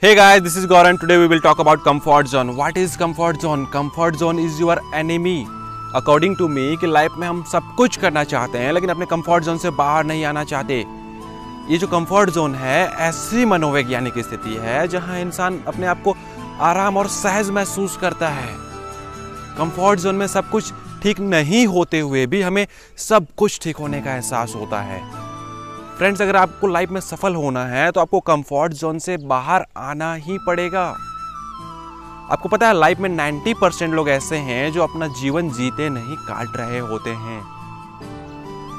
Hey guys, this is Gaurav. Today we will talk about comfort zone. What is comfort zone? Comfort zone is your enemy. According to me कि life में हम सब कुछ करना चाहते हैं लेकिन अपने कंफर्ट जोन से बाहर नहीं आना चाहते। ये जो कंफर्ट जोन है ऐसी मनोवैज्ञानिक स्थिति है जहां इंसान अपने आप को आराम और सहज महसूस करता है। कंफर्ट जोन में सब कुछ ठीक नहीं होते हुए भी हमें सब कुछ ठीक होने का एहसास होता है। फ्रेंड्स, अगर आपको लाइफ में सफल होना है तो आपको कंफर्ट जोन से बाहर आना ही पड़ेगा। आपको पता है लाइफ में 90% लोग ऐसे हैं जो अपना जीवन जीते नहीं काट रहे होते हैं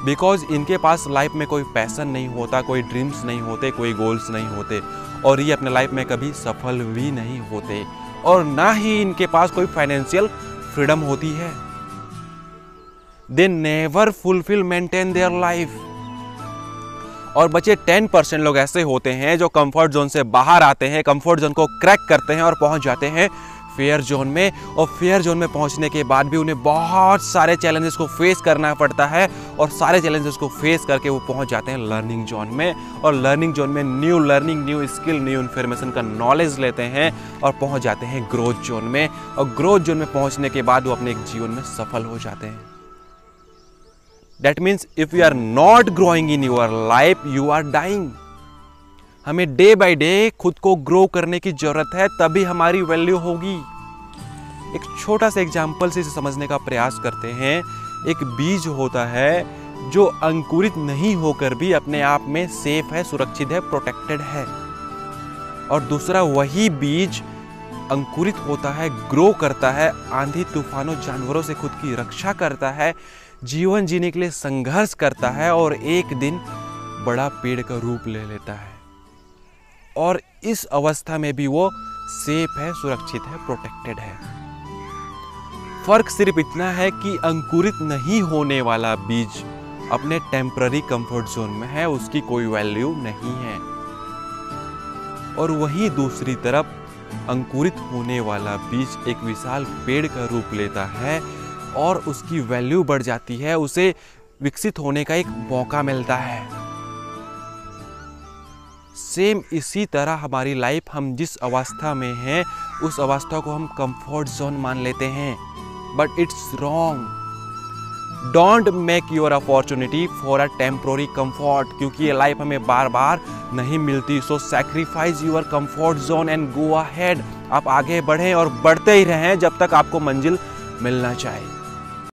बिकॉज इनके पास लाइफ में कोई पैशन नहीं होता, कोई ड्रीम्स नहीं होते, कोई गोल्स नहीं होते और ये अपने लाइफ में कभी सफल भी नहीं होते और ना ही इनके पास कोई फाइनेंशियल फ्रीडम होती है। They never fulfil maintain their life. और बचे 10% लोग ऐसे होते हैं जो कंफर्ट जोन से बाहर आते हैं, कंफर्ट जोन को क्रैक करते हैं और पहुंच जाते हैं फेयर जोन में। और फेयर जोन में पहुंचने के बाद भी उन्हें बहुत सारे चैलेंजेस को फेस करना पड़ता है और सारे चैलेंजेस को फेस करके वो पहुंच जाते हैं लर्निंग जोन में। और लर्निंग जोन में new learning, new skill, new information का नॉलेज लेते हैं और पहुंच जाते हैं ग्रोथ जोन में। और ग्रोथ जोन में पहुंचने के बाद वो अपने एक जीवन में सफल हो जाते हैं। That means if you are not growing in your life, you are dying. हमें डे बाय डे खुद को ग्रो करने की जरूरत है, तभी हमारी वैल्यू होगी। एक छोटा सा एग्जाम्पल से इसे समझने का प्रयास करते हैं। एक बीज होता है जो अंकुरित नहीं होकर भी अपने आप में सेफ है, सुरक्षित है, प्रोटेक्टेड है। और दूसरा वही बीज अंकुरित होता है, ग्रो करता है, आंधी तूफानों जानवरों से खुद की रक्षा करता है, जीवन जीने के लिए संघर्ष करता है और एक दिन बड़ा पेड़ का रूप ले लेता है। और इस अवस्था में भी वो सेफ है, सुरक्षित है, प्रोटेक्टेड है। फर्क सिर्फ इतना है कि अंकुरित नहीं होने वाला बीज अपने टेम्पररी कंफर्ट जोन में है, उसकी कोई वैल्यू नहीं है। और वहीं दूसरी तरफ अंकुरित होने वाला बीज एक विशाल पेड़ का रूप लेता है और उसकी वैल्यू बढ़ जाती है, उसे विकसित होने का एक मौका मिलता है। सेम इसी तरह हमारी लाइफ, हम जिस अवस्था में हैं उस अवस्था को हम कंफर्ट जोन मान लेते हैं, but it's wrong. Don't make your opportunity for a temporary comfort, क्योंकि ये लाइफ हमें बार बार नहीं मिलती। So sacrifice your comfort zone and go ahead. आप आगे बढ़ें और बढ़ते ही रहें जब तक आपको मंजिल मिलना चाहिए।